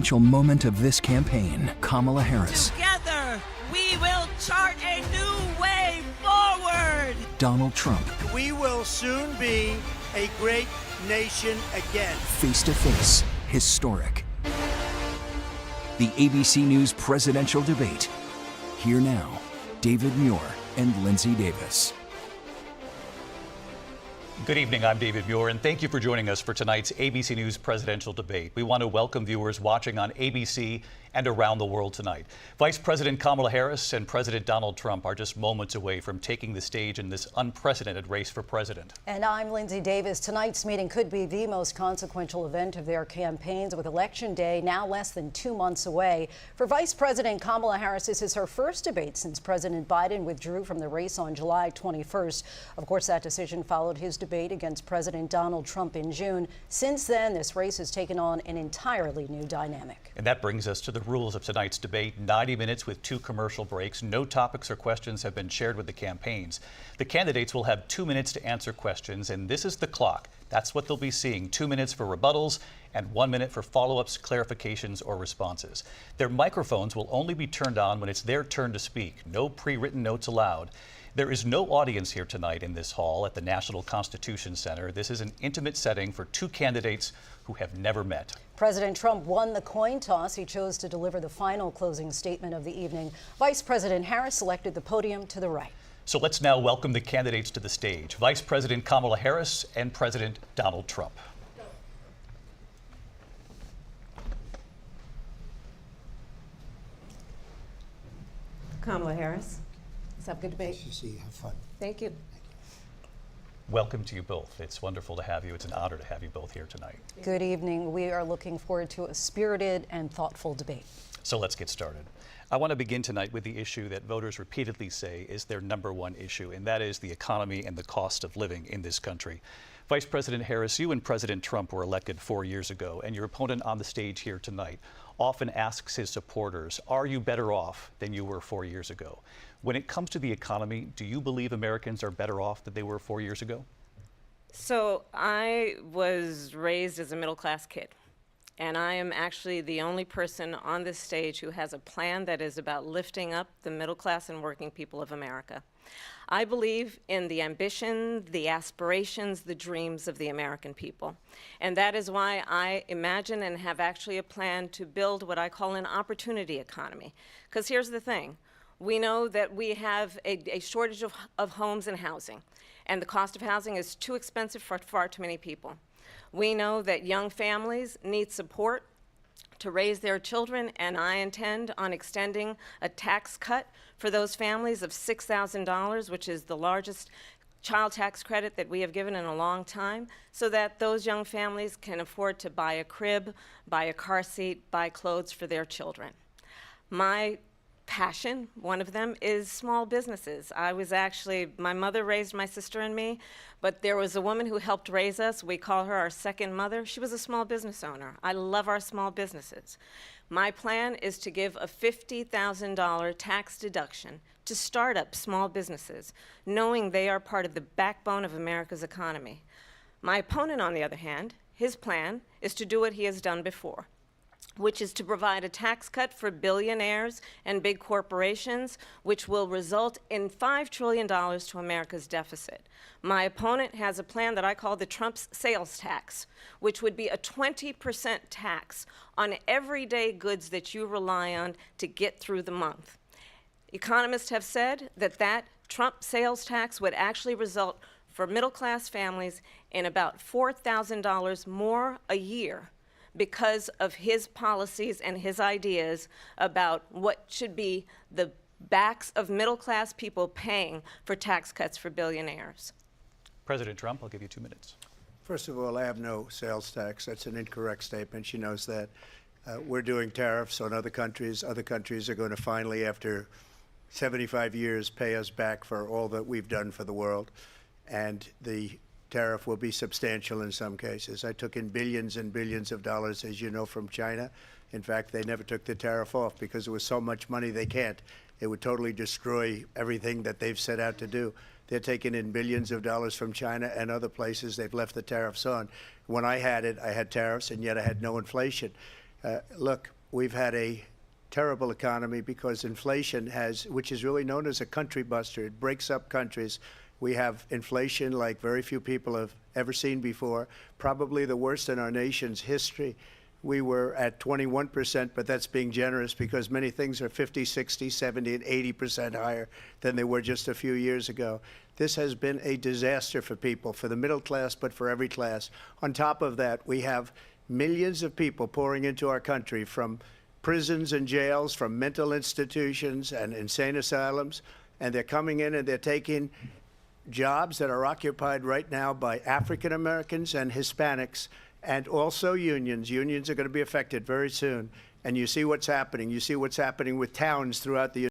quintessential moment of this campaign, Kamala Harris. Together, we will chart a new way forward. Donald Trump. We will soon be a great nation again. Face to face, historic. The ABC News presidential debate. Here now, David Muir and Lindsay Davis. Good evening, I'm David Muir, and thank you for joining us for tonight's ABC News presidential debate. We want to welcome viewers watching on ABC and around the world tonight. Vice President Kamala Harris and President Donald Trump are just moments away from taking the stage in this unprecedented race for president. And I'm Lindsay Davis. Tonight's meeting could be the most consequential event of their campaigns, with Election Day now less than 2 months away. For Vice President Kamala Harris, this is her first debate since President Biden withdrew from the race on July 21st. Of course, that decision followed his debate against President Donald Trump in June. Since then, this race has taken on an entirely new dynamic. And that brings us to the rules of tonight's debate. 90 minutes with 2 commercial breaks. No topics or questions have been shared with the campaigns. The candidates will have 2 minutes to answer questions, and this is the clock. That's what they'll be seeing. 2 minutes for rebuttals and 1 minute for follow-ups, clarifications, or responses. Their microphones will only be turned on when it's their turn to speak. No pre-written notes allowed. There is no audience here tonight in this hall at the National Constitution Center. This is an intimate setting for 2 candidates who have never met. President Trump won the coin toss. He chose to deliver the final closing statement of the evening. Vice President Harris selected the podium to the right. So let's now welcome the candidates to the stage. Vice President Kamala Harris and President Donald Trump. Kamala Harris. Let's have a good debate. Nice to see you. Have fun. Thank you. Welcome to you both. It's wonderful to have you. It's an honor to have you both here tonight. Good evening. We are looking forward to a spirited and thoughtful debate. So let's get started. I want to begin tonight with the issue that voters repeatedly say is their #1 issue, and that is the economy and the cost of living in this country. Vice President Harris, you and President Trump were elected 4 years ago, and your opponent on the stage here tonight often asks his supporters, are you better off than you were 4 years ago? When it comes to the economy, do you believe Americans are better off than they were 4 years ago? So I was raised as a middle-class kid, and I am actually the only person on this stage who has a plan that is about lifting up the middle class and working people of America. I believe in the ambition, the aspirations, the dreams of the American people. And that is why I imagine and have actually a plan to build what I call an opportunity economy. Because here's the thing. We know that we have a shortage of homes and housing, and the cost of housing is too expensive for far too many people. We know that young families need support to raise their children, and I intend on extending a tax cut for those families of $6,000, which is the largest child tax credit that we have given in a long time, so that those young families can afford to buy a crib, buy a car seat, buy clothes for their children. My passion, one of them, is small businesses. My mother raised my sister and me, but there was a woman who helped raise us. We call her our second mother. She was a small business owner. I love our small businesses. My plan is to give a $50,000 tax deduction to start up small businesses, knowing they are part of the backbone of America's economy. My opponent, on the other hand, his plan is to do what he has done before, which is to provide a tax cut for billionaires and big corporations, which will result in $5 trillion to America's deficit. My opponent has a plan that I call the Trump's sales tax, which would be a 20% tax on everyday goods that you rely on to get through the month. Economists have said that Trump sales tax would actually result for middle-class families in about $4,000 more a year, because of his policies and his ideas about what should be the backs of middle-class people paying for tax cuts for billionaires. President Trump, I'll give you 2 minutes. First of all, I have no sales tax. That's an incorrect statement. She knows that. We're doing tariffs on other countries. Other countries are going to finally, after 75 years, pay us back for all that we've done for the world. And the tariff will be substantial in some cases. I took in billions and billions of dollars, as you know, from China. In fact, they never took the tariff off because there was so much money they can't. It would totally destroy everything that they've set out to do. They're taking in billions of dollars from China and other places. They've left the tariffs on. When I had it, I had tariffs, and yet I had no inflation. Look, we've had a terrible economy because inflation which is really known as a country buster. It breaks up countries. We have inflation like very few people have ever seen before, probably the worst in our nation's history. We were at 21%, but that's being generous because many things are 50, 60, 70, and 80% higher than they were just a few years ago. This has been a disaster for people, for the middle class, but for every class. On top of that, we have millions of people pouring into our country from prisons and jails, from mental institutions and insane asylums, and they're coming in and they're taking jobs that are occupied right now by African Americans and Hispanics, and also unions. Unions are going to be affected very soon. And you see what's happening. You see what's happening with towns throughout the